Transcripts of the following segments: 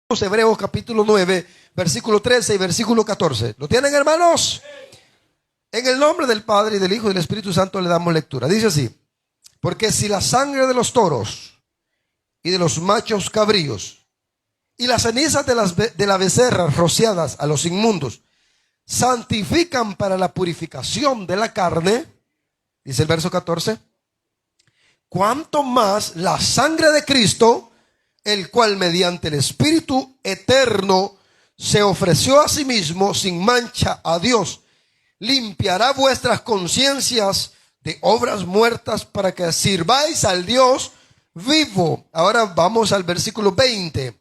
Hebreos capítulo 9, versículo 13 y versículo 14. ¿Lo tienen, hermanos? En el nombre del Padre y del Hijo y del Espíritu Santo le damos lectura. Dice así: porque si la sangre de los toros y de los machos cabríos y las cenizas de las becerras rociadas a los inmundos santifican para la purificación de la carne, dice el verso 14, cuánto más la sangre de Cristo, el cual mediante el Espíritu eterno se ofreció a sí mismo sin mancha a Dios, limpiará vuestras conciencias de obras muertas para que sirváis al Dios vivo. Ahora vamos al versículo 20.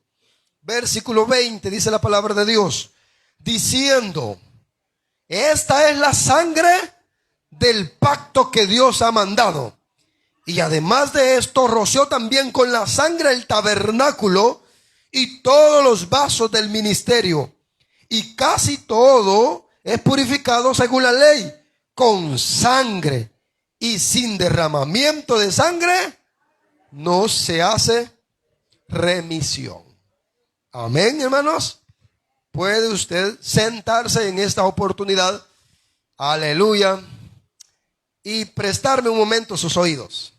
Versículo 20 dice la palabra de Dios, diciendo: esta es la sangre del pacto que Dios ha mandado. Y además de esto, roció también con la sangre el tabernáculo y todos los vasos del ministerio. Y casi todo es purificado según la ley, con sangre. Y sin derramamiento de sangre no se hace remisión. Amén, hermanos. Puede usted sentarse en esta oportunidad. Aleluya. Y prestarme un momento sus oídos.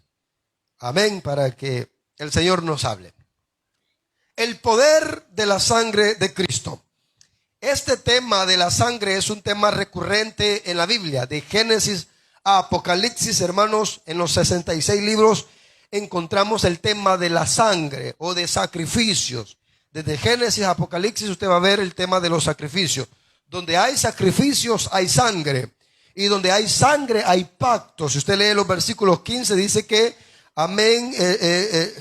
Amén, para que el Señor nos hable. El poder de la sangre de Cristo. Este tema de la sangre es un tema recurrente en la Biblia. De Génesis a Apocalipsis, hermanos, en los 66 libros encontramos el tema de la sangre o de sacrificios. Desde Génesis a Apocalipsis usted va a ver el tema de los sacrificios. Donde hay sacrificios hay sangre. Y donde hay sangre hay pactos. Si usted lee los versículos 15 dice que amén,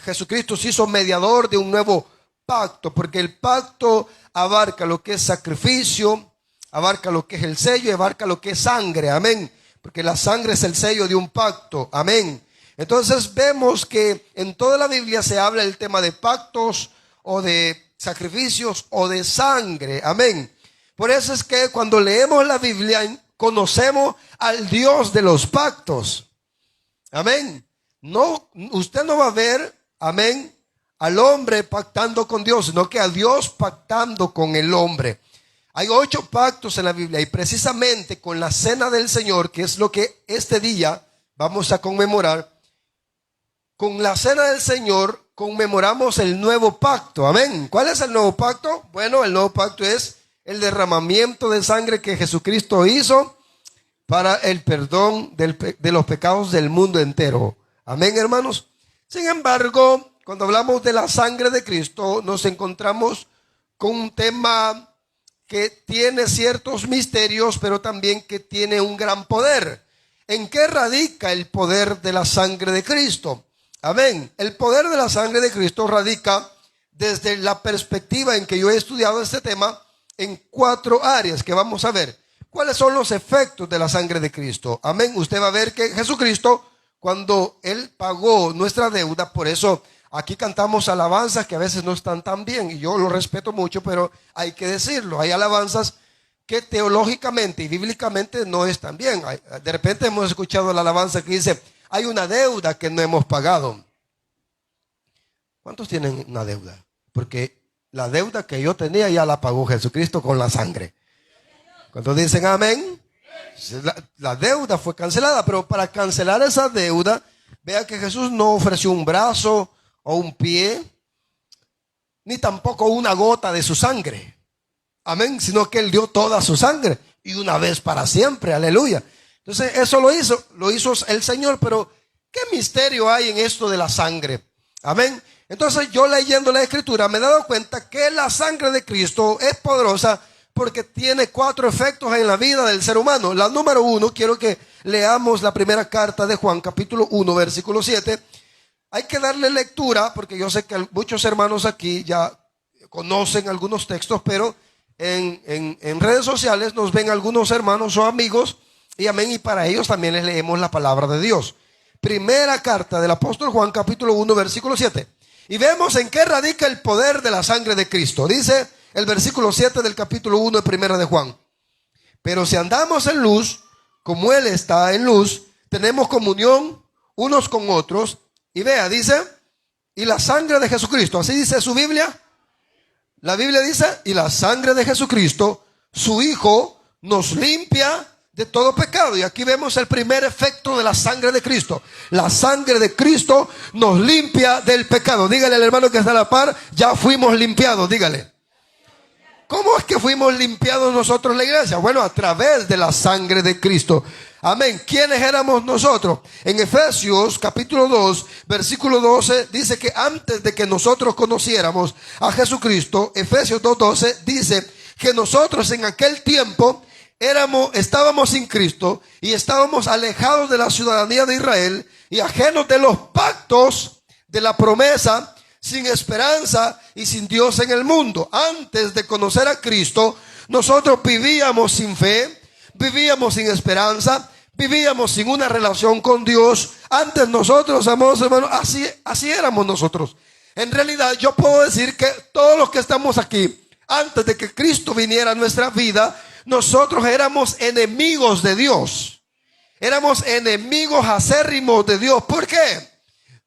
Jesucristo se hizo mediador de un nuevo pacto, porque el pacto abarca lo que es sacrificio, abarca lo que es el sello y abarca lo que es sangre, amén, porque la sangre es el sello de un pacto, amén. Entonces vemos que en toda la Biblia se habla del tema de pactos o de sacrificios o de sangre, amén. Por eso es que cuando leemos la Biblia conocemos al Dios de los pactos, amén. No, usted no va a ver, amén, al hombre pactando con Dios, sino que a Dios pactando con el hombre. Hay 8 pactos en la Biblia y precisamente con la cena del Señor, que es lo que este día vamos a conmemorar, con la cena del Señor conmemoramos el nuevo pacto, amén. ¿Cuál es el nuevo pacto? Bueno, el nuevo pacto es el derramamiento de sangre que Jesucristo hizo para el perdón de los pecados del mundo entero. Amén, hermanos. Sin embargo, cuando hablamos de la sangre de Cristo, nos encontramos con un tema que tiene ciertos misterios, pero también que tiene un gran poder. ¿En qué radica el poder de la sangre de Cristo? Amén. El poder de la sangre de Cristo radica desde la perspectiva en que yo he estudiado este tema en 4 áreas que vamos a ver. ¿Cuáles son los efectos de la sangre de Cristo? Amén. Usted va a ver que Jesucristo, cuando Él pagó nuestra deuda, por eso aquí cantamos alabanzas que a veces no están tan bien, y yo lo respeto mucho, pero hay que decirlo. Hay alabanzas que teológicamente y bíblicamente no están bien. De repente hemos escuchado la alabanza que dice, hay una deuda que no hemos pagado. ¿Cuántos tienen una deuda? Porque la deuda que yo tenía ya la pagó Jesucristo con la sangre. ¿Cuántos dicen amén? La deuda fue cancelada, pero para cancelar esa deuda, vea que Jesús no ofreció un brazo o un pie, ni tampoco una gota de su sangre, amén, sino que Él dio toda su sangre y una vez para siempre, aleluya. Entonces eso lo hizo el Señor, pero ¿qué misterio hay en esto de la sangre? Amén. Entonces yo leyendo la Escritura me he dado cuenta que la sangre de Cristo es poderosa porque tiene 4 efectos en la vida del ser humano. La número 1, quiero que leamos la primera carta de Juan, capítulo 1, versículo 7. Hay que darle lectura, porque yo sé que muchos hermanos aquí ya conocen algunos textos, pero en redes sociales nos ven algunos hermanos o amigos, y amén, y para ellos también les leemos la palabra de Dios. Primera carta del apóstol Juan, capítulo 1, versículo 7. Y vemos en qué radica el poder de la sangre de Cristo. Dice el versículo 7 del capítulo 1 de primera de Juan. Pero si andamos en luz, como Él está en luz, tenemos comunión unos con otros. Y vea, dice, y la sangre de Jesucristo, así dice su Biblia, La Biblia dice, y la sangre de Jesucristo, su Hijo, nos limpia de todo pecado. Y aquí vemos el primer efecto de la sangre de Cristo. La sangre de Cristo nos limpia del pecado. Dígale al hermano que está a la par, ya fuimos limpiados, dígale. ¿Cómo es que fuimos limpiados nosotros en la iglesia? Bueno, a través de la sangre de Cristo. Amén. ¿Quiénes éramos nosotros? En Efesios capítulo 2, versículo 12, dice que antes de que nosotros conociéramos a Jesucristo, Efesios 2:12 dice que nosotros en aquel tiempo estábamos sin Cristo y estábamos alejados de la ciudadanía de Israel y ajenos de los pactos de la promesa, sin esperanza y sin Dios en el mundo. Antes de conocer a Cristo, nosotros vivíamos sin fe, vivíamos sin esperanza, vivíamos sin una relación con Dios. Antes nosotros, amados hermanos, así éramos nosotros. En realidad yo puedo decir que todos los que estamos aquí, antes de que Cristo viniera a nuestra vida, nosotros éramos enemigos de Dios. Éramos enemigos acérrimos de Dios. ¿Por qué?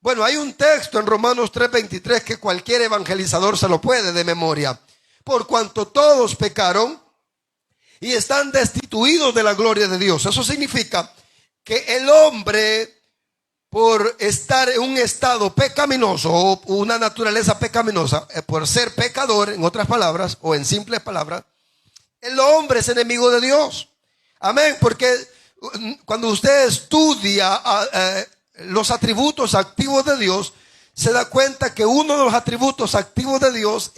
Bueno, hay un texto en Romanos 3:23 que cualquier evangelizador se lo puede de memoria. Por cuanto todos pecaron y están destituidos de la gloria de Dios. Eso significa que el hombre, por estar en un estado pecaminoso o una naturaleza pecaminosa, por ser pecador, en otras palabras, o en simples palabras, el hombre es enemigo de Dios. Amén, porque cuando usted estudia los atributos activos de Dios, se da cuenta que uno de los atributos activos de Dios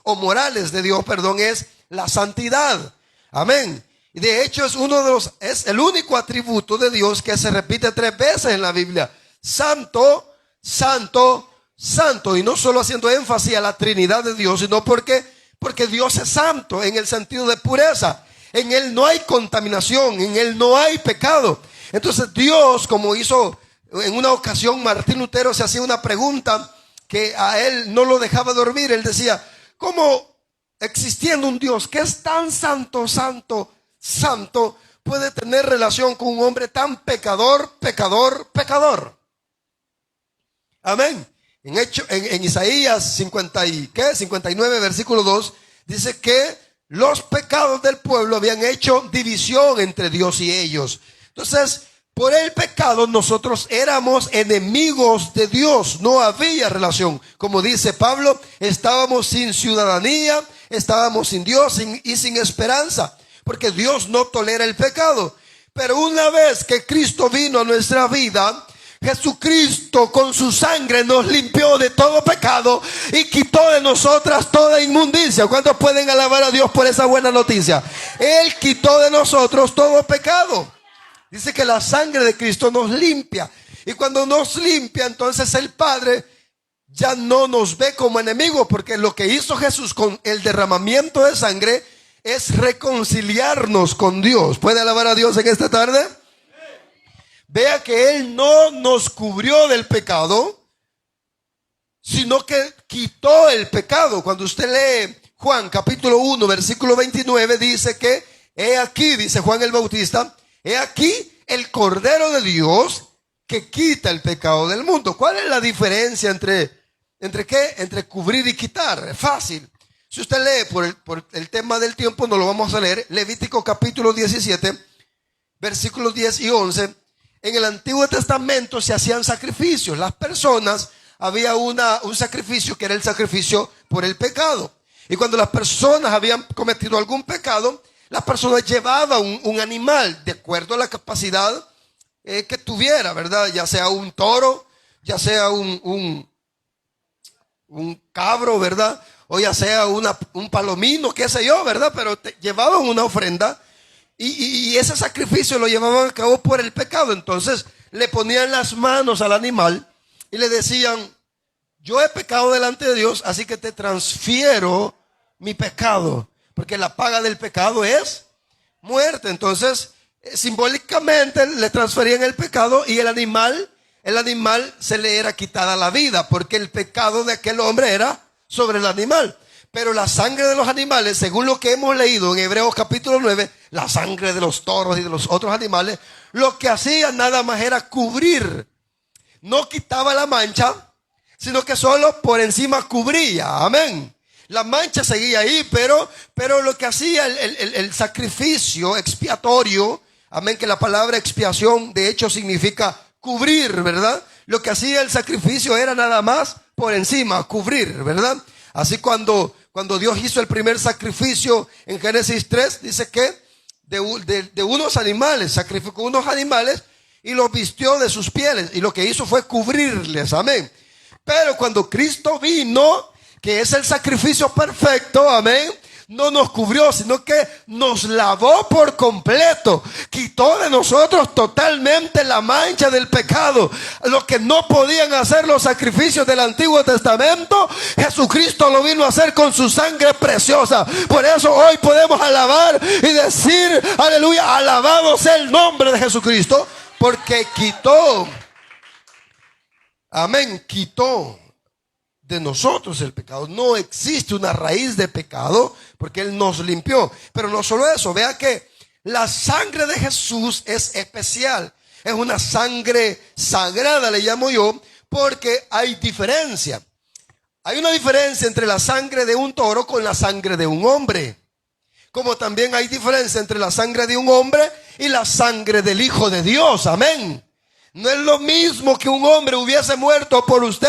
o morales de Dios, es la santidad. Amén. Y de hecho es el único atributo de Dios que se repite 3 veces en la Biblia. Santo, santo, santo. Y no solo haciendo énfasis a la Trinidad de Dios, sino porque Dios es santo en el sentido de pureza. En Él no hay contaminación, en Él no hay pecado. Entonces Dios, como hizo en una ocasión Martín Lutero, se hacía una pregunta que a él no lo dejaba dormir. Él decía, ¿cómo existiendo un Dios que es tan santo, santo, santo, puede tener relación con un hombre tan pecador, pecador, pecador? Amén. En Isaías 59 versículo 2 dice que los pecados del pueblo habían hecho división entre Dios y ellos. Entonces, por el pecado nosotros éramos enemigos de Dios, no había relación. Como dice Pablo, estábamos sin ciudadanía, estábamos sin Dios y sin esperanza, porque Dios no tolera el pecado. Pero una vez que Cristo vino a nuestra vida, Jesucristo con su sangre nos limpió de todo pecado y quitó de nosotras toda inmundicia. ¿Cuántos pueden alabar a Dios por esa buena noticia? Él quitó de nosotros todo pecado. Dice que la sangre de Cristo nos limpia. Y cuando nos limpia, entonces el Padre ya no nos ve como enemigos, porque lo que hizo Jesús con el derramamiento de sangre es reconciliarnos con Dios. ¿Puede alabar a Dios en esta tarde? Vea que Él no nos cubrió del pecado, sino que quitó el pecado. Cuando usted lee Juan capítulo 1 versículo 29, dice que he aquí, dice Juan el Bautista, he aquí el Cordero de Dios que quita el pecado del mundo. ¿Cuál es la diferencia entre qué? Entre cubrir y quitar. Es fácil. Si usted lee por el tema del tiempo, no lo vamos a leer. Levítico capítulo 17, versículos 10 y 11. En el Antiguo Testamento se hacían sacrificios. Las personas, había un sacrificio que era el sacrificio por el pecado. Y cuando las personas habían cometido algún pecado, las personas llevaban un animal de acuerdo a la capacidad que tuviera, ¿verdad? Ya sea un toro, ya sea un cabro, ¿verdad? O ya sea un palomino, qué sé yo, ¿verdad? Pero llevaban una ofrenda y ese sacrificio lo llevaban a cabo por el pecado. Entonces le ponían las manos al animal y le decían, yo he pecado delante de Dios, así que te transfiero mi pecado. Porque la paga del pecado es muerte. Entonces, simbólicamente le transferían el pecado y el animal se le era quitada la vida, porque el pecado de aquel hombre era sobre el animal. Pero la sangre de los animales, según lo que hemos leído en Hebreos capítulo 9, la sangre de los toros y de los otros animales, lo que hacía nada más era cubrir. No quitaba la mancha, sino que solo por encima cubría. Amén. La mancha seguía ahí, pero lo que hacía el sacrificio expiatorio, amén, que la palabra expiación de hecho significa cubrir, ¿verdad? Lo que hacía el sacrificio era nada más por encima, cubrir, ¿verdad? Así cuando Dios hizo el primer sacrificio en Génesis 3, dice que de unos animales, sacrificó unos animales y los vistió de sus pieles, y lo que hizo fue cubrirles, amén. Pero cuando Cristo vino, que es el sacrificio perfecto, amén, no nos cubrió, sino que nos lavó por completo, quitó de nosotros totalmente la mancha del pecado. Lo que no podían hacer los sacrificios del Antiguo Testamento, Jesucristo lo vino a hacer con su sangre preciosa. Por eso hoy podemos alabar y decir, aleluya, alabado sea el nombre de Jesucristo, porque quitó, amén, quitó de nosotros el pecado. No existe una raíz de pecado porque Él nos limpió. Pero no solo eso, vea que la sangre de Jesús es especial. Es una sangre sagrada, le llamo yo, porque hay diferencia. Hay una diferencia entre la sangre de un toro con la sangre de un hombre. Como también hay diferencia entre la sangre de un hombre y la sangre del Hijo de Dios. Amén. No es lo mismo que un hombre hubiese muerto por usted,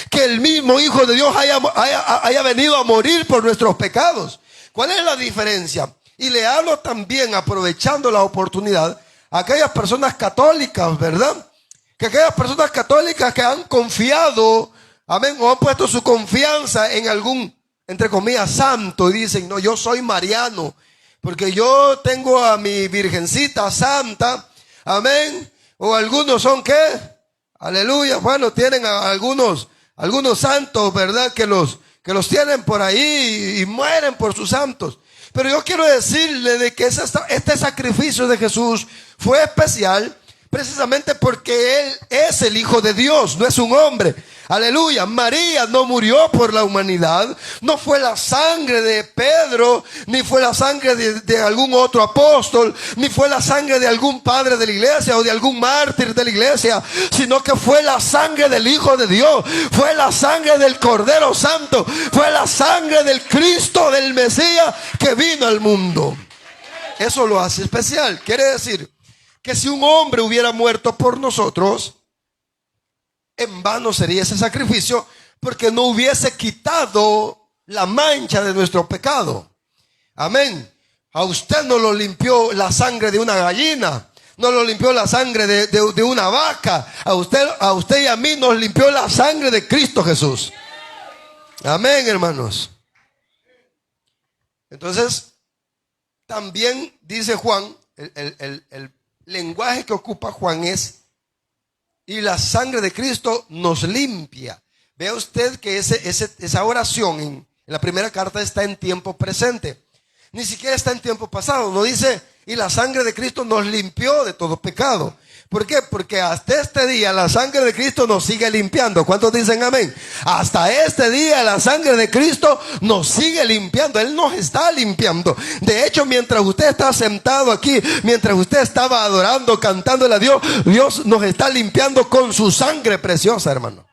que el mismo Hijo de Dios haya venido a morir por nuestros pecados. ¿Cuál es la diferencia? Y le hablo también, aprovechando la oportunidad, a aquellas personas católicas, ¿verdad? Que aquellas personas católicas que han confiado, amén, o han puesto su confianza en algún, entre comillas, santo, y dicen, no, yo soy mariano, porque yo tengo a mi virgencita santa, amén. O algunos son ¿qué? Aleluya. Bueno, tienen a algunos santos, ¿verdad? Que los tienen por ahí y mueren por sus santos. Pero yo quiero decirle de que este sacrificio de Jesús fue especial precisamente porque Él es el Hijo de Dios, no es un hombre. Aleluya. María no murió por la humanidad. No fue la sangre de Pedro, ni fue la sangre de algún otro apóstol, ni fue la sangre de algún padre de la iglesia o de algún mártir de la iglesia, sino que fue la sangre del Hijo de Dios. Fue la sangre del Cordero Santo. Fue la sangre del Cristo, del Mesías, que vino al mundo. Eso lo hace especial. Quiere decir que si un hombre hubiera muerto por nosotros, en vano sería ese sacrificio, porque no hubiese quitado la mancha de nuestro pecado. Amén. A usted no lo limpió la sangre de una gallina, no lo limpió la sangre de una vaca. A usted y a mí nos limpió la sangre de Cristo Jesús. Amén, hermanos. Entonces, también dice Juan, el lenguaje que ocupa Juan es: y la sangre de Cristo nos limpia. Vea usted que esa oración en la primera carta está en tiempo presente. Ni siquiera está en tiempo pasado. No dice, y la sangre de Cristo nos limpió de todo pecado. ¿Por qué? Porque hasta este día la sangre de Cristo nos sigue limpiando. ¿Cuántos dicen amén? Hasta este día la sangre de Cristo nos sigue limpiando. Él nos está limpiando. De hecho, mientras usted está sentado aquí, mientras usted estaba adorando, cantándole a Dios, Dios nos está limpiando con su sangre preciosa, hermano.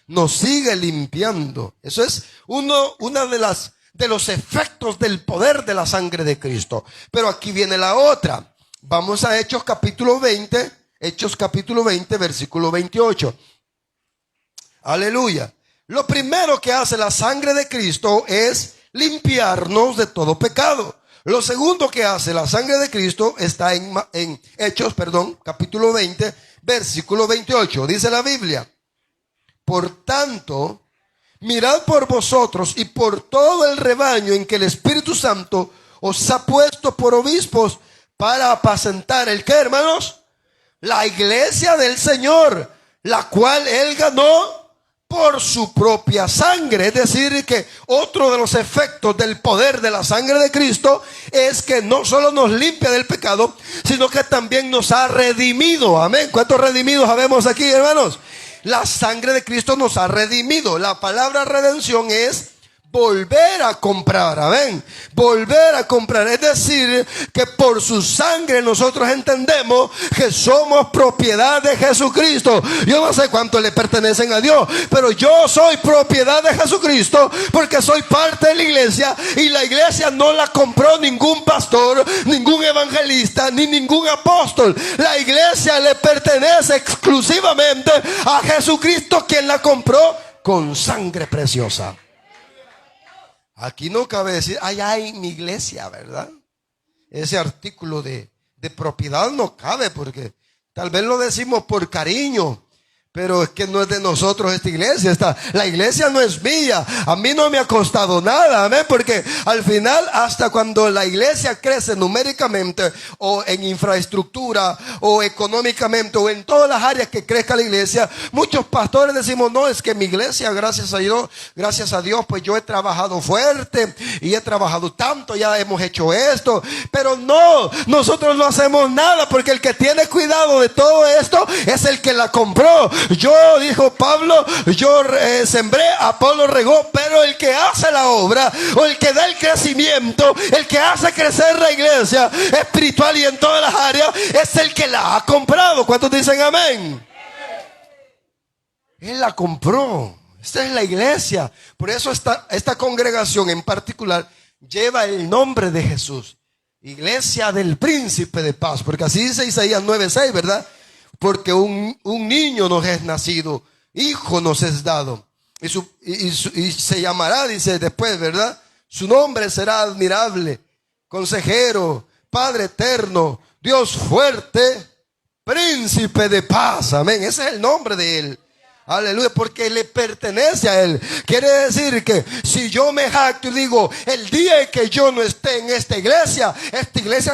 Nos sigue limpiando. Eso es una de los efectos del poder de la sangre de Cristo. Pero aquí viene la otra. Vamos a Hechos capítulo 20. Hechos capítulo 20, versículo 28. Aleluya. Lo primero que hace la sangre de Cristo es limpiarnos de todo pecado. Lo segundo que hace la sangre de Cristo está en Hechos, capítulo 20, versículo 28. Dice la Biblia: por tanto, mirad por vosotros y por todo el rebaño en que el Espíritu Santo os ha puesto por obispos para apacentar ¿el qué, hermanos? La iglesia del Señor, la cual Él ganó por su propia sangre. Es decir, que otro de los efectos del poder de la sangre de Cristo es que no solo nos limpia del pecado, sino que también nos ha redimido. Amén. ¿Cuántos redimidos habemos aquí, hermanos? La sangre de Cristo nos ha redimido. La palabra redención es volver a comprar, amén, volver a comprar. Es decir, que por su sangre nosotros entendemos que somos propiedad de Jesucristo. Yo no sé cuánto le pertenecen a Dios, pero yo soy propiedad de Jesucristo porque soy parte de la iglesia, y la iglesia no la compró ningún pastor, ningún evangelista, ni ningún apóstol. La iglesia le pertenece exclusivamente a Jesucristo, quien la compró con sangre preciosa. Aquí no cabe decir, ay, mi iglesia, ¿verdad? Ese artículo de propiedad no cabe, porque tal vez lo decimos por cariño, pero es que no es de nosotros esta iglesia. La iglesia no es mía. A mí no me ha costado nada, amén, porque al final, hasta cuando la iglesia crece numéricamente, o en infraestructura, o económicamente, o en todas las áreas que crezca la iglesia, muchos pastores decimos, no, es que mi iglesia, gracias a Dios, pues yo he trabajado fuerte y he trabajado tanto, ya hemos hecho esto. Pero no, nosotros no hacemos nada, porque el que tiene cuidado de todo esto es el que la compró. Yo, dijo Pablo, yo sembré, Apolo regó, pero el que hace la obra, o el que da el crecimiento, el que hace crecer la iglesia espiritual y en todas las áreas, es el que la ha comprado. ¿Cuántos dicen amén? Él la compró. Esta es la iglesia. Por eso esta congregación en particular lleva el nombre de Jesús, Iglesia del Príncipe de Paz, porque así dice Isaías 9:6, ¿verdad? Porque un niño nos es nacido, hijo nos es dado, y se llamará, dice después, ¿verdad? Su nombre será admirable, consejero, Padre eterno, Dios fuerte, Príncipe de paz. Amén. Ese es el nombre de él. Aleluya, porque le pertenece a él. Quiere decir que si yo me jacto y digo, el día en que yo no esté en esta iglesia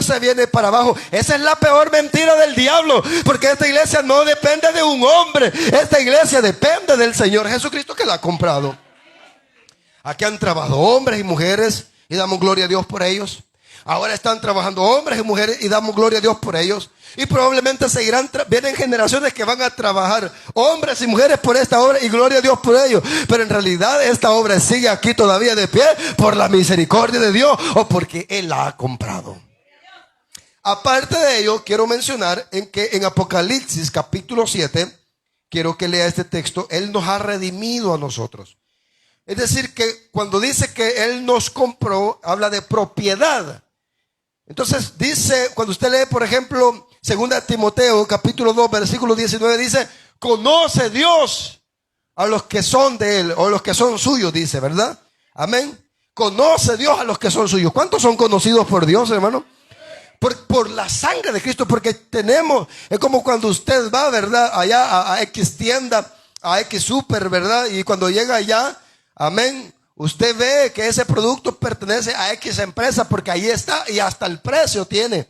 se viene para abajo, esa es la peor mentira del diablo, porque esta iglesia no depende de un hombre, esta iglesia depende del Señor Jesucristo, que la ha comprado. Aquí han trabajado hombres y mujeres y damos gloria a Dios por ellos. Ahora están trabajando hombres y mujeres y damos gloria a Dios por ellos. Y probablemente vienen generaciones que van a trabajar, hombres y mujeres, por esta obra, y gloria a Dios por ellos. Pero en realidad esta obra sigue aquí todavía de pie por la misericordia de Dios, o porque Él la ha comprado. Aparte de ello, quiero mencionar que en Apocalipsis capítulo 7, quiero que lea este texto, Él nos ha redimido a nosotros. Es decir, que cuando dice que Él nos compró, habla de propiedad. Entonces dice, cuando usted lee, por ejemplo, 2 Timoteo capítulo 2 versículo 19, dice, conoce Dios a los que son de Él, o los que son suyos, dice, ¿verdad? Amén. Conoce Dios a los que son suyos. ¿Cuántos son conocidos por Dios, hermano? Por la sangre de Cristo, porque tenemos, es como cuando usted va, ¿verdad? Allá a X tienda, a X super, ¿verdad? Y cuando llega allá, amén, usted ve que ese producto pertenece a X empresa, porque ahí está y hasta el precio tiene.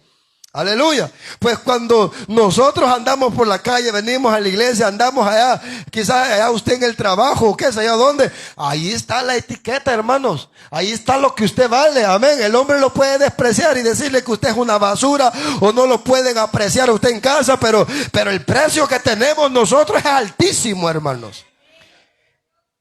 Aleluya. Pues cuando nosotros andamos por la calle, venimos a la iglesia, andamos allá, quizás allá usted en el trabajo, qué sé yo dónde, ahí está la etiqueta, hermanos. Ahí está lo que usted vale. Amén. El hombre lo puede despreciar y decirle que usted es una basura, o no lo pueden apreciar a usted en casa, pero el precio que tenemos nosotros es altísimo, hermanos.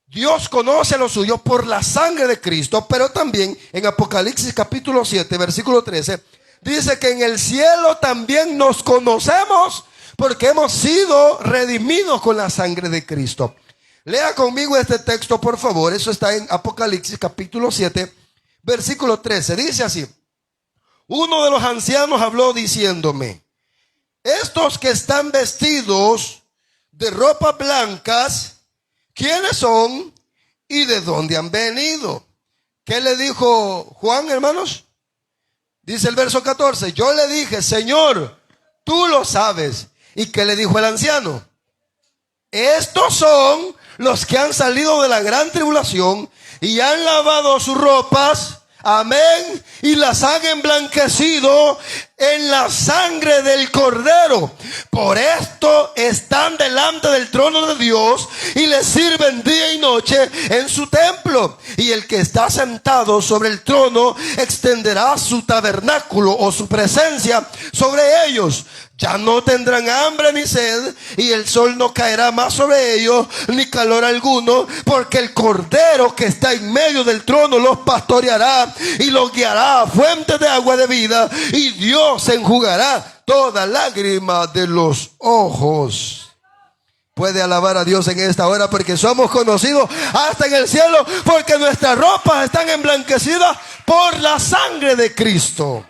Dios conoce a los suyos por la sangre de Cristo, pero también en Apocalipsis capítulo 7, versículo 13, dice que en el cielo también nos conocemos porque hemos sido redimidos con la sangre de Cristo. Lea conmigo este texto, por favor. Eso está en Apocalipsis capítulo 7, versículo 13. Dice así: uno de los ancianos habló diciéndome, estos que están vestidos de ropas blancas, ¿quiénes son y de dónde han venido? ¿Qué le dijo Juan, hermanos? Dice el verso 14, yo le dije, Señor, tú lo sabes. ¿Y qué le dijo el anciano? Estos son los que han salido de la gran tribulación y han lavado sus ropas, amén, y las han emblanquecido en la sangre del Cordero. Por esto están delante del trono de Dios y le sirven día y noche en su templo. Y el que está sentado sobre el trono extenderá su tabernáculo o su presencia sobre ellos. Ya no tendrán hambre ni sed, y el sol no caerá más sobre ellos, ni calor alguno, porque el Cordero que está en medio del trono los pastoreará y los guiará a fuentes de agua de vida, y Dios enjugará toda lágrima de los ojos. Puede alabar a Dios en esta hora, porque somos conocidos hasta en el cielo, porque nuestras ropas están emblanquecidas por la sangre de Cristo.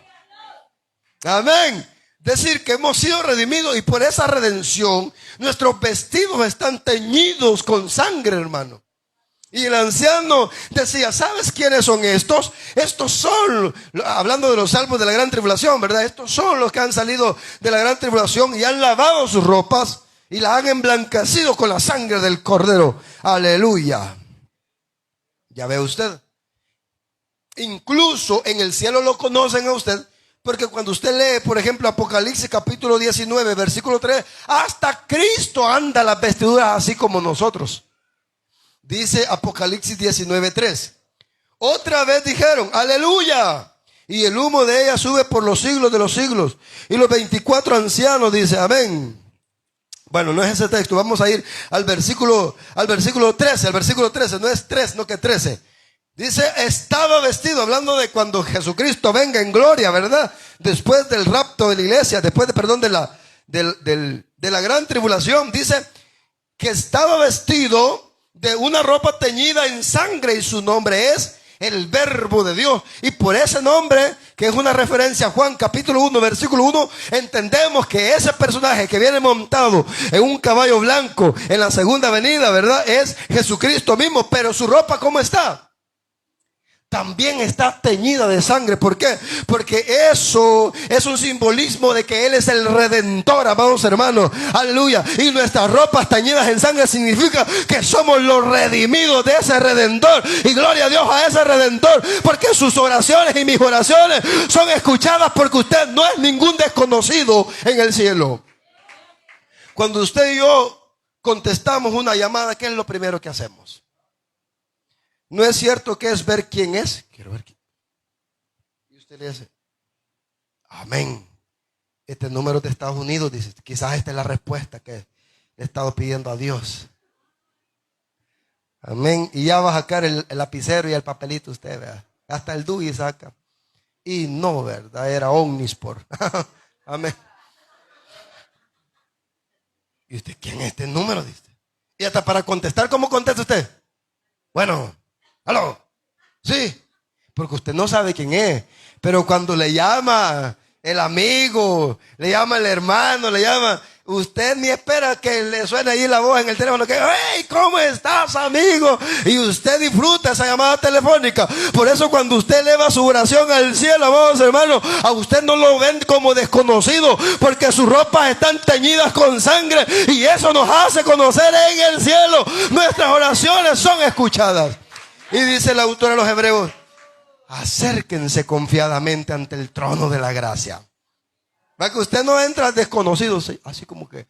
Amén. Decir que hemos sido redimidos, y por esa redención nuestros vestidos están teñidos con sangre, hermano. Y el anciano decía, ¿sabes quiénes son estos? Estos son, hablando de los salvos de la gran tribulación, ¿verdad? Estos son los que han salido de la gran tribulación y han lavado sus ropas y las han emblanquecido con la sangre del Cordero. Aleluya. Ya ve usted. Incluso en el cielo lo conocen a usted, porque cuando usted lee, por ejemplo, Apocalipsis capítulo 19, versículo 3, hasta Cristo anda las vestiduras así como nosotros. Dice Apocalipsis 19, 3. Otra vez dijeron, aleluya. Y el humo de ella sube por los siglos de los siglos. Y los 24 ancianos dicen, amén. Bueno, no es ese texto. Vamos a ir al versículo 13. Al versículo 13, no es 3, no que 13. Dice, estaba vestido, hablando de cuando Jesucristo venga en gloria, ¿verdad? Después del rapto de la iglesia, después de la gran tribulación. Dice que estaba vestido de una ropa teñida en sangre, y su nombre es el Verbo de Dios. Y por ese nombre, que es una referencia a Juan capítulo 1, versículo 1, entendemos que ese personaje que viene montado en un caballo blanco en la segunda venida, ¿verdad? Es Jesucristo mismo. Pero su ropa, ¿cómo está? También está teñida de sangre. ¿Por qué? Porque eso es un simbolismo de que Él es el Redentor, amados hermanos. Aleluya. Y nuestras ropas teñidas en sangre significa que somos los redimidos de ese Redentor. Y gloria a Dios a ese Redentor, porque sus oraciones y mis oraciones son escuchadas, porque usted no es ningún desconocido en el cielo. Cuando usted y yo contestamos una llamada, ¿qué es lo primero que hacemos? ¿No es cierto que es ver quién es? Quiero ver quién. Y usted le dice, amén. Este número de Estados Unidos, dice, quizás esta es la respuesta que he estado pidiendo a Dios. Amén. Y ya va a sacar el lapicero y el papelito usted, ¿verdad? Hasta el DUI saca. Y no, ¿verdad? Era Omnisport. Amén. Y usted, ¿quién es este número? Dice. Y hasta para contestar, ¿cómo contesta usted? Bueno. ¿Aló? Sí, porque usted no sabe quién es. Pero cuando le llama el amigo, le llama el hermano, le llama, usted ni espera que le suene ahí la voz en el teléfono, que hey, ¿cómo estás, amigo? Y usted disfruta esa llamada telefónica. Por eso cuando usted eleva su oración al cielo, amados hermanos, a usted no lo ven como desconocido, porque sus ropas están teñidas con sangre, y eso nos hace conocer en el cielo. Nuestras oraciones son escuchadas. Y dice el autor de los Hebreos, acérquense confiadamente ante el trono de la gracia. ¿Va? Que usted no entra desconocido, así como que,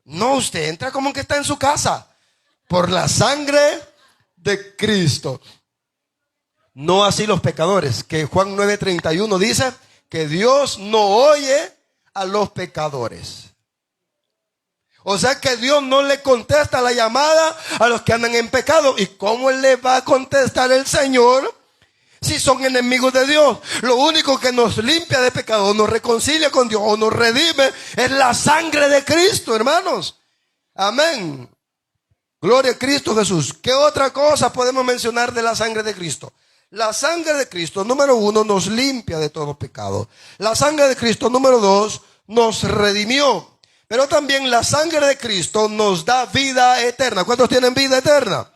no, usted entra como que está en su casa, por la sangre de Cristo. No así los pecadores, que Juan 9:31 dice que Dios no oye a los pecadores. O sea que Dios no le contesta la llamada a los que andan en pecado. ¿Y cómo le va a contestar el Señor si son enemigos de Dios? Lo único que nos limpia de pecado, nos reconcilia con Dios o nos redime, es la sangre de Cristo, hermanos. Amén. Gloria a Cristo Jesús. ¿Qué otra cosa podemos mencionar de la sangre de Cristo? La sangre de Cristo, número 1, nos limpia de todo pecado. La sangre de Cristo, número 2, nos redimió. Pero también la sangre de Cristo nos da vida eterna. ¿Cuántos tienen vida eterna?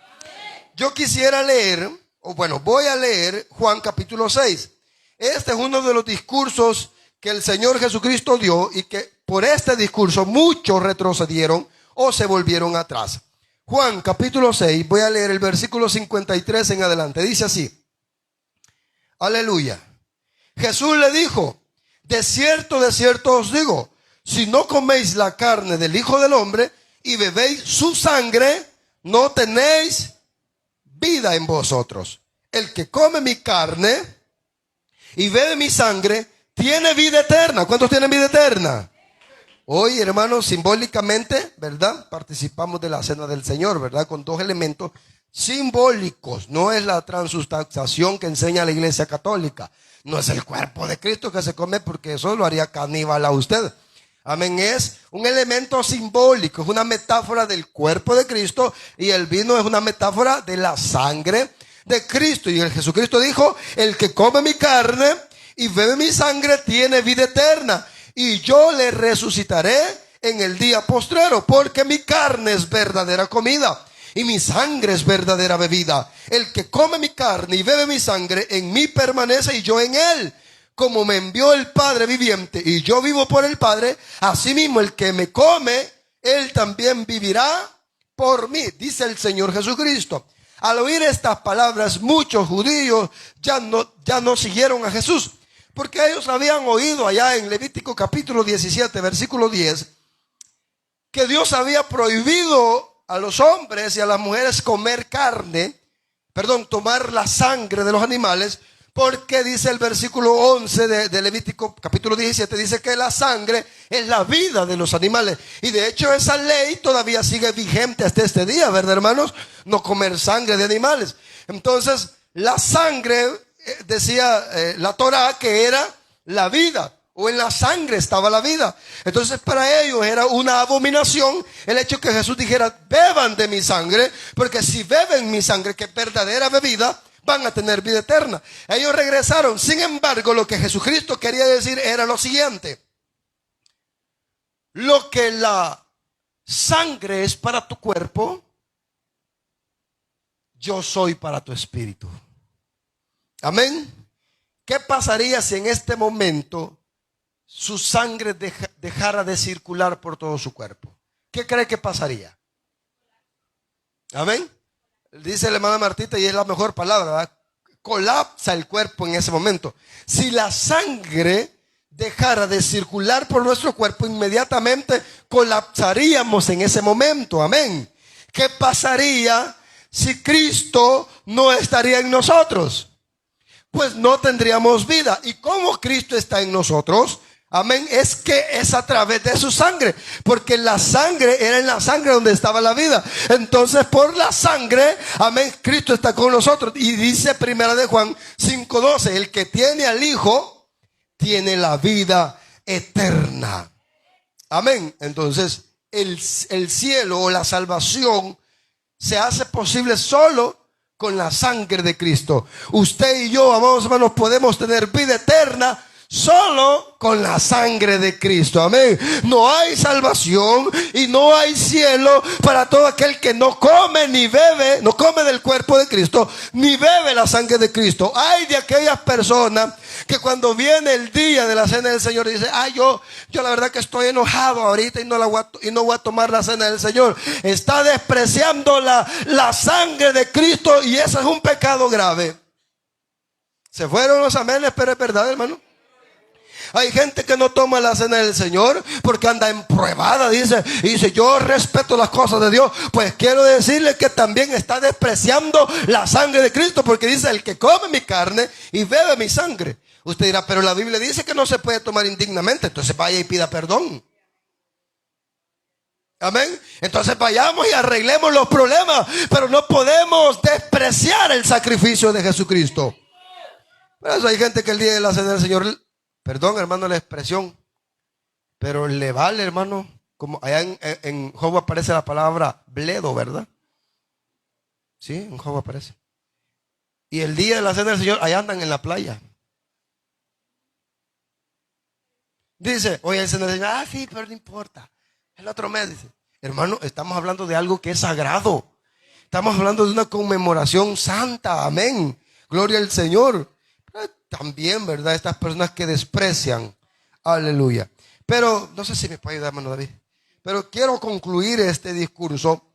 Yo quisiera leer, voy a leer Juan capítulo 6. Este es uno de los discursos que el Señor Jesucristo dio, y que por este discurso muchos retrocedieron o se volvieron atrás. Juan capítulo 6, voy a leer el versículo 53 en adelante. Dice así, aleluya. Jesús le dijo, de cierto os digo, si no coméis la carne del Hijo del Hombre y bebéis su sangre, no tenéis vida en vosotros. El que come mi carne y bebe mi sangre tiene vida eterna. ¿Cuántos tienen vida eterna? Hoy, hermanos, simbólicamente, ¿verdad? Participamos de la cena del Señor, ¿verdad? Con dos elementos simbólicos. No es la transustanciación que enseña la Iglesia Católica. No es el cuerpo de Cristo que se come, porque eso lo haría caníbal a usted. Amén. Es un elemento simbólico, es una metáfora del cuerpo de Cristo, y el vino es una metáfora de la sangre de Cristo. Y el Jesucristo dijo: el que come mi carne y bebe mi sangre tiene vida eterna, y yo le resucitaré en el día postrero, porque mi carne es verdadera comida y mi sangre es verdadera bebida. El que come mi carne y bebe mi sangre, en mí permanece y yo en él. Como me envió el Padre viviente y yo vivo por el Padre, asimismo el que me come, él también vivirá por mí, dice el Señor Jesucristo. Al oír estas palabras, muchos judíos ya no siguieron a Jesús, porque ellos habían oído allá en Levítico capítulo 17, versículo 10, que Dios había prohibido a los hombres y a las mujeres tomar la sangre de los animales, porque dice el versículo 11 de Levítico capítulo 17, dice que la sangre es la vida de los animales. Y de hecho esa ley todavía sigue vigente hasta este día, ¿verdad, hermanos? No comer sangre de animales. Entonces la sangre, decía la Torá, que era la vida, o en la sangre estaba la vida. Entonces para ellos era una abominación el hecho que Jesús dijera: beban de mi sangre, porque si beben mi sangre, que es verdadera bebida, van a tener vida eterna. Ellos regresaron. Sin embargo, lo que Jesucristo quería decir era lo siguiente: lo que la sangre es para tu cuerpo, yo soy para tu espíritu. Amén. ¿Qué pasaría si en este momento su sangre dejara de circular por todo su cuerpo? ¿Qué cree que pasaría? Amén. Dice la hermana Martita, y es la mejor palabra, ¿verdad? Colapsa el cuerpo en ese momento. Si la sangre dejara de circular por nuestro cuerpo, inmediatamente colapsaríamos en ese momento. Amén. ¿Qué pasaría si Cristo no estaría en nosotros? Pues no tendríamos vida. ¿Y cómo Cristo está en nosotros? Amén. Es que es a través de su sangre, porque la sangre era en la sangre donde estaba la vida. Entonces por la sangre, amén, Cristo está con nosotros. Y dice primera de Juan 5:12, el que tiene al Hijo tiene la vida eterna. Amén. Entonces el cielo o la salvación se hace posible solo con la sangre de Cristo. Usted y yo, amados hermanos, podemos tener vida eterna solo con la sangre de Cristo. Amén. No hay salvación y no hay cielo para todo aquel que no come ni bebe, no come del cuerpo de Cristo, ni bebe la sangre de Cristo. Hay de aquellas personas que cuando viene el día de la cena del Señor dice: yo la verdad que estoy enojado ahorita y no voy a tomar la cena del Señor. Está despreciando la sangre de Cristo, y eso es un pecado grave. Se fueron los amenes, pero es verdad, hermano. Hay gente que no toma la cena del Señor porque anda empruebada, dice: yo respeto las cosas de Dios. Pues quiero decirle que también está despreciando la sangre de Cristo, porque dice: el que come mi carne y bebe mi sangre. Usted dirá: pero la Biblia dice que no se puede tomar indignamente. Entonces vaya y pida perdón. Amén. Entonces vayamos y arreglemos los problemas, pero no podemos despreciar el sacrificio de Jesucristo. Por eso hay gente que el día de la cena del Señor, perdón, hermano, la expresión, pero le vale, hermano, como allá en Job aparece la palabra bledo, ¿verdad? Sí, en Job aparece. Y el día de la cena del Señor, allá andan en la playa. Dice: oye, el cena del Señor, sí, pero no importa. El otro mes, dice: hermano, estamos hablando de algo que es sagrado. Estamos hablando de una conmemoración santa. Amén. Gloria al Señor. También, ¿verdad? Estas personas que desprecian. Aleluya. Pero no sé si me puede ayudar, hermano David. Pero quiero concluir este discurso.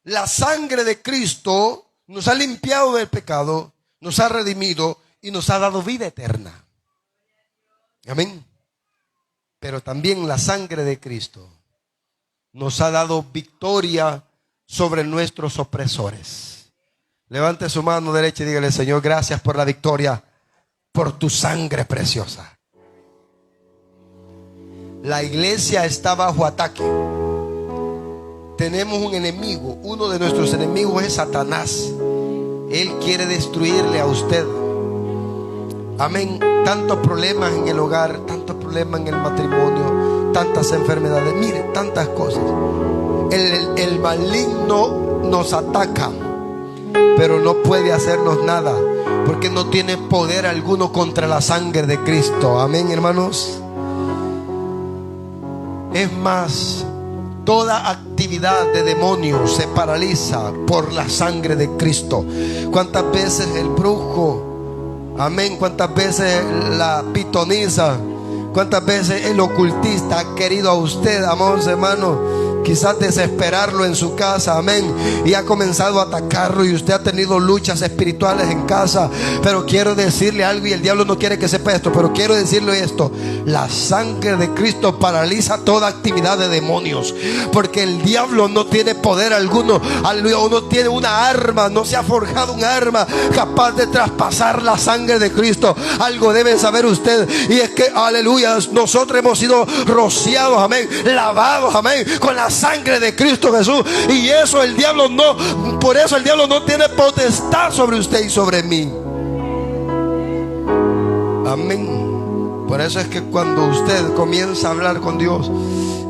La sangre de Cristo nos ha limpiado del pecado, nos ha redimido y nos ha dado vida eterna. Amén. Pero también la sangre de Cristo nos ha dado victoria sobre nuestros opresores. Levante su mano derecha y dígale: Señor, gracias por la victoria, por tu sangre preciosa. La iglesia está bajo ataque. Tenemos un enemigo. Uno de nuestros enemigos es Satanás. Él quiere destruirle a usted. Amén. Tantos problemas en el hogar, tantos problemas en el matrimonio, tantas enfermedades, mire, tantas cosas. El maligno nos ataca, pero no puede hacernos nada, porque no tiene poder alguno contra la sangre de Cristo. Amén, hermanos. Es más, toda actividad de demonios se paraliza por la sangre de Cristo. ¿Cuántas veces el brujo, amén, cuántas veces la pitonisa, cuántas veces el ocultista ha querido a usted, amados hermanos, quizás desesperarlo en su casa, amén, y ha comenzado a atacarlo, y usted ha tenido luchas espirituales en casa? Pero quiero decirle algo, y el diablo no quiere que sepa esto, pero quiero decirle esto: la sangre de Cristo paraliza toda actividad de demonios, porque el diablo no tiene poder alguno, aleluya, o no tiene una arma, no se ha forjado un arma capaz de traspasar la sangre de Cristo. Algo debe saber usted, y es que, aleluya, nosotros hemos sido rociados, amén, lavados, amén, con la sangre de Cristo Jesús, y eso el diablo no, por eso el diablo no tiene potestad sobre usted y sobre mí. Amén. Por eso es que cuando usted comienza a hablar con Dios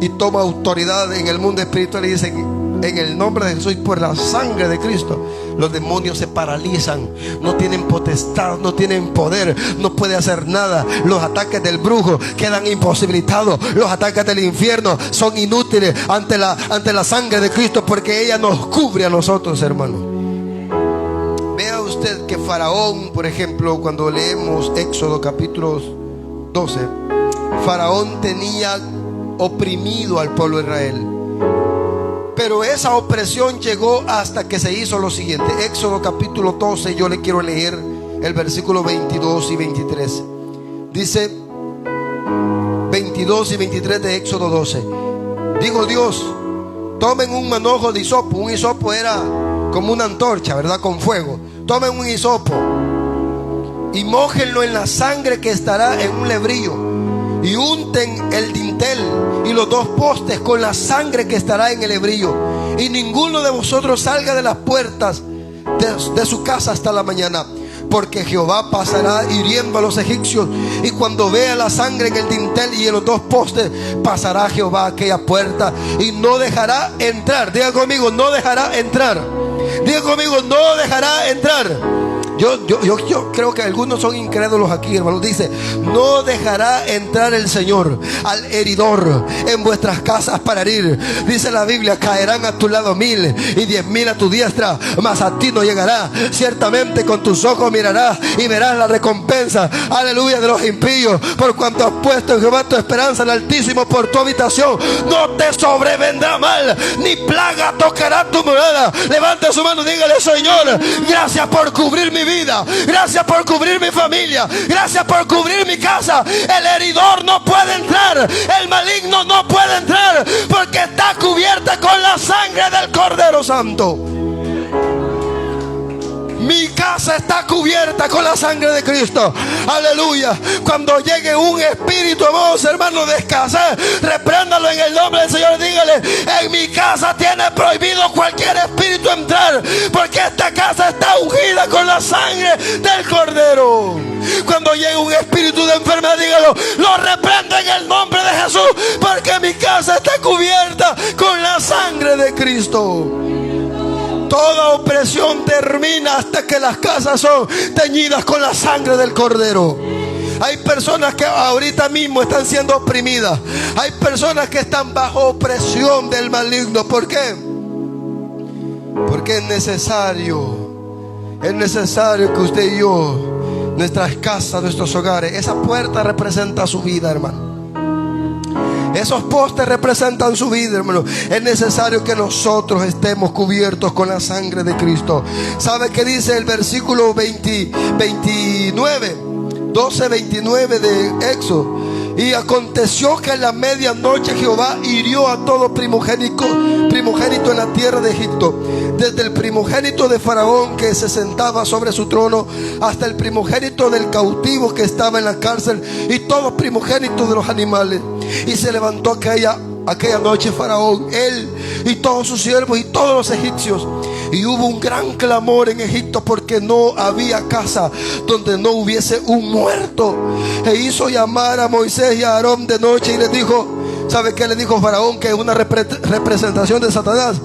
y toma autoridad en el mundo espiritual y dice: en el nombre de Jesús y por la sangre de Cristo, los demonios se paralizan, no tienen potestad, no tienen poder, no puede hacer nada. Los ataques del brujo quedan imposibilitados. Los ataques del infierno son inútiles ante la sangre de Cristo, porque ella nos cubre a nosotros, hermanos. Vea usted que Faraón, por ejemplo, cuando leemos Éxodo capítulo 12, Faraón tenía oprimido al pueblo de Israel. Pero esa opresión llegó hasta que se hizo lo siguiente. Éxodo capítulo 12, yo le quiero leer el versículo 22 y 23. Dice 22 y 23 de Éxodo 12: dijo Dios: tomen un manojo de hisopo. Un hisopo era como una antorcha, ¿verdad? Con fuego. Tomen un hisopo y mójenlo en la sangre que estará en un lebrillo, y unten el dintel y los dos postes con la sangre que estará en el lebrillo, y ninguno de vosotros salga de las puertas de su casa hasta la mañana, porque Jehová pasará hiriendo a los egipcios, y cuando vea la sangre en el dintel y en los dos postes, pasará Jehová a aquella puerta y no dejará entrar. Diga conmigo: no dejará entrar. Diga conmigo: no dejará entrar. Yo creo que algunos son incrédulos aquí, hermanos. Dice: no dejará entrar el Señor al heridor en vuestras casas para herir. Dice la Biblia: caerán a tu lado 1000 y 10.000 a tu diestra, mas a ti no llegará. Ciertamente con tus ojos mirarás y verás la recompensa, aleluya, de los impíos, por cuanto has puesto en Jehová tu esperanza, el Altísimo por tu habitación. No te sobrevendrá mal, ni plaga tocará tu morada. Levante su mano y dígale: Señor, gracias por cubrir mi vida, gracias por cubrir mi familia, gracias por cubrir mi casa. El heridor no puede entrar, el maligno no puede entrar, porque está cubierta con la sangre del Cordero Santo. Mi casa está cubierta con la sangre de Cristo. Aleluya. Cuando llegue un espíritu, amados hermanos, de escasez, repréndalo en el nombre del Señor. Dígale: en mi casa tiene prohibido cualquier espíritu entrar, porque esta casa está ungida con la sangre del Cordero. Cuando llegue un espíritu de enfermedad, dígalo: lo reprendo en el nombre de Jesús, porque mi casa está cubierta con la sangre de Cristo. Toda opresión termina hasta que las casas son teñidas con la sangre del Cordero. Hay personas que ahorita mismo están siendo oprimidas. Hay personas que están bajo opresión del maligno. ¿Por qué? Porque es necesario que usted y yo, nuestras casas, nuestros hogares, esa puerta representa su vida, hermano. Esos postes representan su vida, hermano. Es necesario que nosotros estemos cubiertos con la sangre de Cristo. ¿Sabe qué dice el versículo 29? 12:29 de Éxodo. Y aconteció que en la medianoche Jehová hirió a todo primogénito en la tierra de Egipto, desde el primogénito de Faraón que se sentaba sobre su trono, hasta el primogénito del cautivo que estaba en la cárcel, y todos primogénitos de los animales. Y se levantó aquella noche Faraón, él y todos sus siervos y todos los egipcios, y hubo un gran clamor en Egipto, porque no había casa donde no hubiese un muerto. E hizo llamar a Moisés y a Aarón de noche y les dijo, ¿sabe qué le dijo Faraón? Que es una representación de Satanás.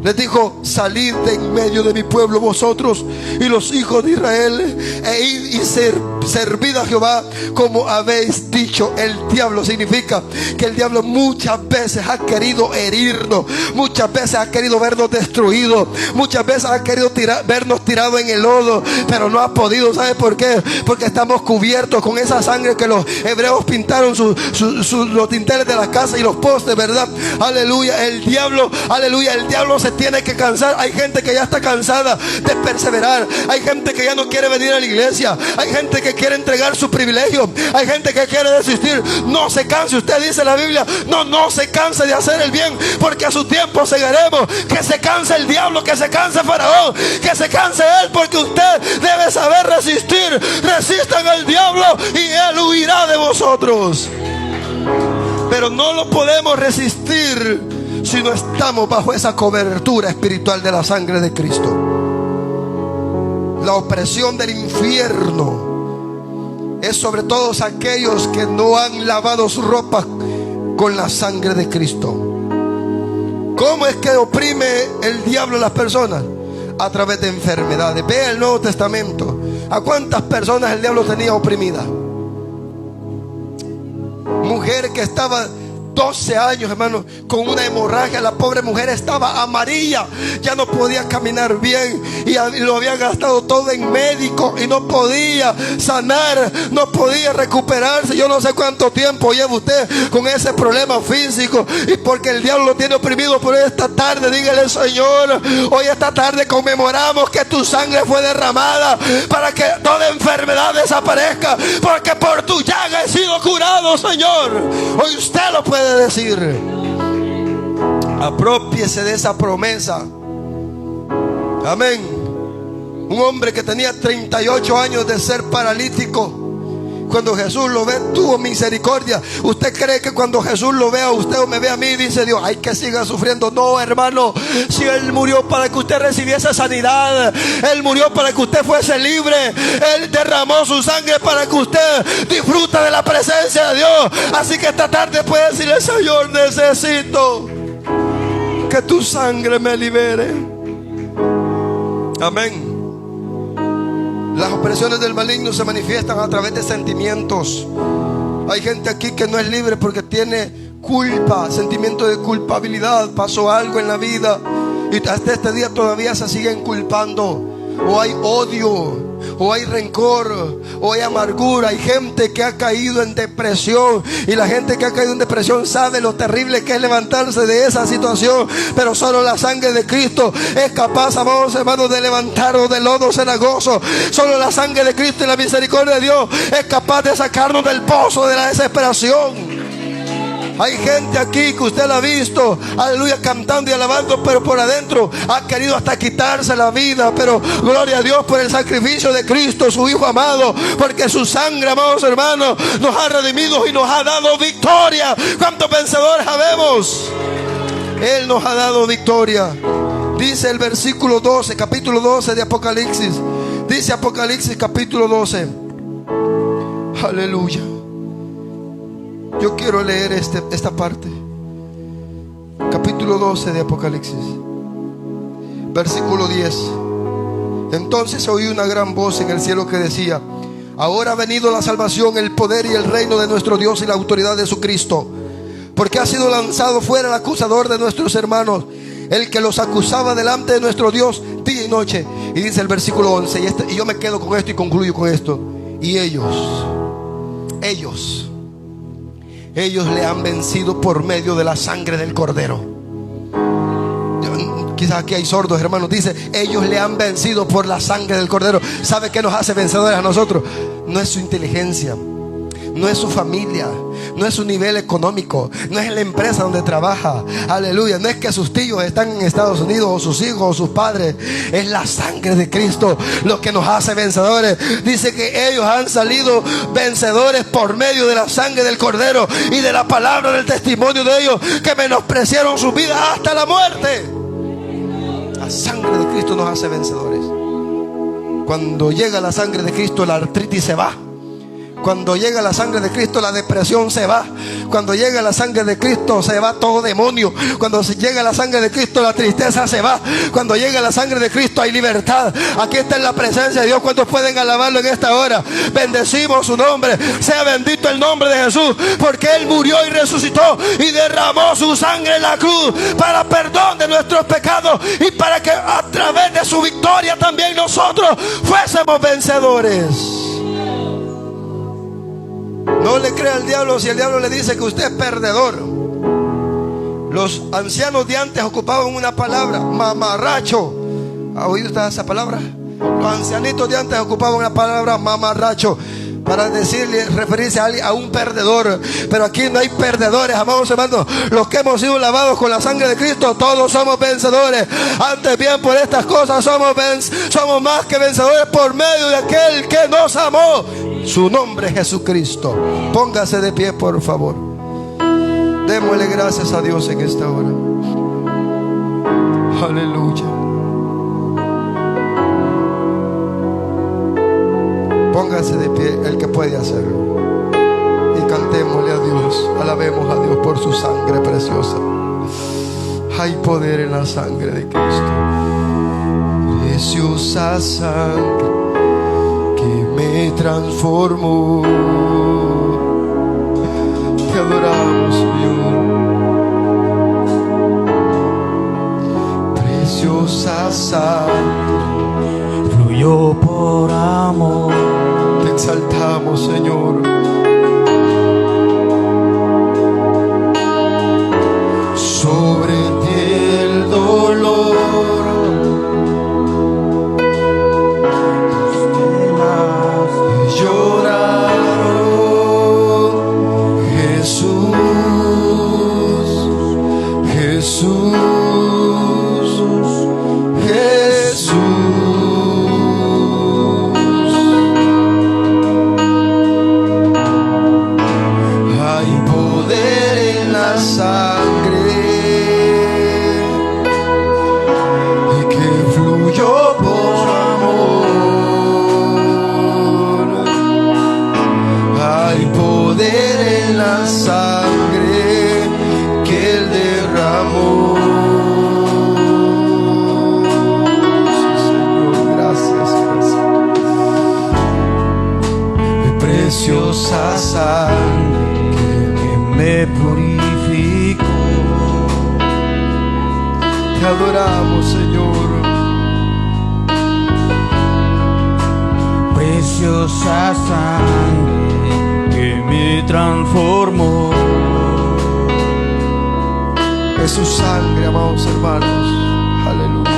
Les dijo: salid de en medio de mi pueblo vosotros y los hijos de Israel, e id y servid a Jehová como habéis dicho. El diablo significa que el diablo muchas veces ha querido herirnos, muchas veces ha querido vernos destruidos, muchas veces ha querido vernos tirados en el lodo, pero no ha podido. ¿Sabe por qué? Porque estamos cubiertos con esa sangre que los hebreos pintaron los dinteles de la casa y los postes, ¿verdad? Aleluya. El diablo, aleluya, el diablo se tiene que cansar. Hay gente que ya está cansada de perseverar. Hay gente que ya no quiere venir a la iglesia. Hay gente que quiere entregar su privilegio. Hay gente que quiere desistir. No se canse. Usted dice en la Biblia: no se canse de hacer el bien, porque a su tiempo segaremos. Que se canse el diablo, que se canse Faraón, que se canse él, porque usted debe saber resistir. Resistan al diablo y él huirá de vosotros. Pero no lo podemos resistir si no estamos bajo esa cobertura espiritual de la sangre de Cristo. La opresión del infierno es sobre todos aquellos que no han lavado su ropa con la sangre de Cristo. ¿Cómo es que oprime el diablo a las personas? A través de enfermedades. Vea el Nuevo Testamento. ¿A cuántas personas el diablo tenía oprimidas? Mujer que estaba 12 años, hermano, con una hemorragia. La pobre mujer estaba amarilla, ya no podía caminar bien, y lo había gastado todo en médico y no podía sanar, no podía recuperarse. Yo no sé cuánto tiempo lleva usted con ese problema físico, y porque el diablo lo tiene oprimido. Por esta tarde dígale: Señor, hoy esta tarde conmemoramos que tu sangre fue derramada para que toda enfermedad desaparezca, porque por tu llaga he sido curado, Señor. Hoy usted lo puede decir. Aprópiese de esa promesa. Amén. Un hombre que tenía 38 años de ser paralítico, cuando Jesús lo ve, tuvo misericordia. ¿Usted cree que cuando Jesús lo ve a usted o me ve a mí, dice Dios: ay, que siga sufriendo? No, hermano. Si Él murió para que usted recibiese sanidad, Él murió para que usted fuese libre, Él derramó su sangre para que usted disfrute de la presencia de Dios. Así que esta tarde puede decirle: Señor, necesito que tu sangre me libere. Amén. Las opresiones del maligno se manifiestan a través de sentimientos. Hay gente aquí que no es libre porque tiene culpa, sentimiento de culpabilidad. Pasó algo en la vida y hasta este día todavía se siguen culpando. O hay odio, o hay rencor, o hay amargura. Hay gente que ha caído en depresión, y la gente que ha caído en depresión sabe lo terrible que es levantarse de esa situación. Pero solo la sangre de Cristo es capaz, amados hermanos, de levantarnos del lodo cenagoso. Solo la sangre de Cristo y la misericordia de Dios es capaz de sacarnos del pozo de la desesperación. Hay gente aquí que usted la ha visto, aleluya, cantando y alabando, pero por adentro ha querido hasta quitarse la vida. Pero gloria a Dios por el sacrificio de Cristo, su Hijo amado, porque su sangre, amados hermanos, nos ha redimido y nos ha dado victoria. ¿Cuántos vencedores habemos? Él nos ha dado victoria. Dice el versículo 12, capítulo 12 de Apocalipsis. Dice Apocalipsis capítulo 12. Aleluya. Yo quiero leer esta parte. Capítulo 12 de Apocalipsis, versículo 10. Entonces oí una gran voz en el cielo que decía: ahora ha venido la salvación, el poder y el reino de nuestro Dios y la autoridad de su Cristo, porque ha sido lanzado fuera el acusador de nuestros hermanos, el que los acusaba delante de nuestro Dios día y noche. Y dice el versículo 11, y yo me quedo con esto y concluyo con esto: y ellos le han vencido por medio de la sangre del Cordero. Quizás aquí hay sordos, hermanos. Dice: ellos le han vencido por la sangre del Cordero. ¿Sabe qué nos hace vencedores a nosotros? No es su inteligencia, no es su familia, no es su nivel económico, no es la empresa donde trabaja, aleluya, no es que sus tíos están en Estados Unidos o sus hijos o sus padres, es la sangre de Cristo lo que nos hace vencedores. Dice que ellos han salido vencedores por medio de la sangre del Cordero y de la palabra del testimonio de ellos, que menospreciaron su vida hasta la muerte. La sangre de Cristo nos hace vencedores. Cuando llega la sangre de Cristo, la artritis se va. Cuando llega la sangre de Cristo, la depresión se va. Cuando llega la sangre de Cristo, se va todo demonio. Cuando llega la sangre de Cristo, la tristeza se va. Cuando llega la sangre de Cristo, hay libertad. Aquí está en la presencia de Dios. ¿Cuántos pueden alabarlo en esta hora? Bendecimos su nombre. Sea bendito el nombre de Jesús, porque Él murió y resucitó y derramó su sangre en la cruz para perdón de nuestros pecados y para que a través de su victoria también nosotros fuésemos vencedores. No le crea al diablo si el diablo le dice que usted es perdedor. Los ancianos de antes ocupaban una palabra, mamarracho. ¿Ha oído usted esa palabra? Los ancianitos de antes ocupaban una palabra, mamarracho, para decirle, referirse a un perdedor. Pero aquí no hay perdedores, amados hermanos. Los que hemos sido lavados con la sangre de Cristo, todos somos vencedores. Antes bien, por estas cosas somos más que vencedores por medio de aquel que nos amó. Su nombre es Jesucristo. Póngase de pie, por favor. Démosle gracias a Dios en esta hora. Aleluya. Póngase de pie el que puede hacerlo. Y cantémosle a Dios. Alabemos a Dios por su sangre preciosa. Hay poder en la sangre de Cristo. Preciosa sangre me transformó. Te adoramos, Señor. Preciosa sangre fluyó por amor. Te exaltamos, Señor. Sobre ti el dolor preciosa sangre que me purificó. Te adoramos, Señor. Preciosa sangre que me transformó. Es su sangre, amados hermanos. Aleluya.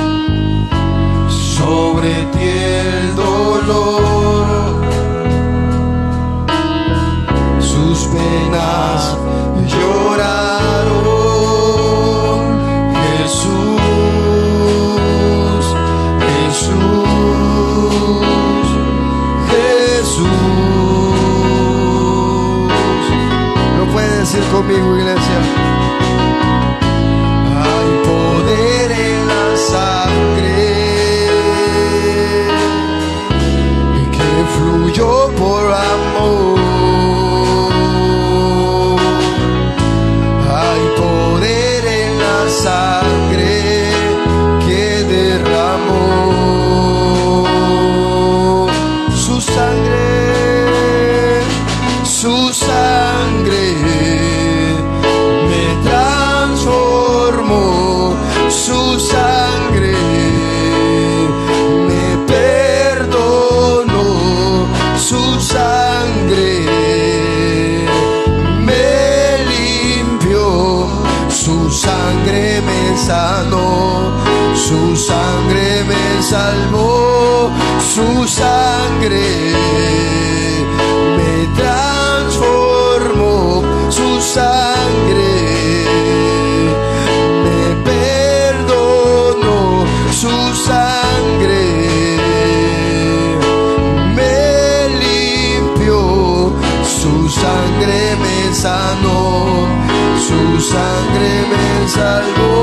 Sobre ti el dolor, sus penas lloraron. Jesús, Jesús, Jesús. Lo puede decir conmigo, iglesia. Hay poder en la sangre que fluyó por amor. Sangre que derramó. Su sangre me transformó. Su sangre me perdonó. Su sangre me limpió. Su sangre me sanó, su sangre me salvó, su sangre me transformó. sanó, su sangre me salvó.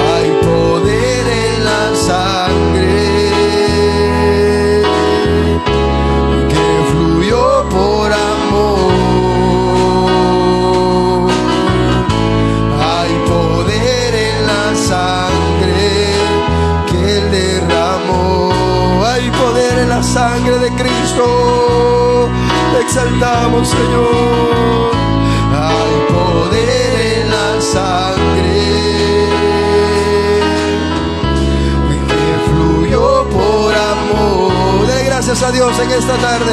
Hay poder en la sangre que fluyó por amor. Hay poder en la sangre que Él derramó. Hay poder en la sangre de Cristo. Te exaltamos, Señor. Hay poder en la sangre que fluyó por amor. Dale gracias a Dios en esta tarde.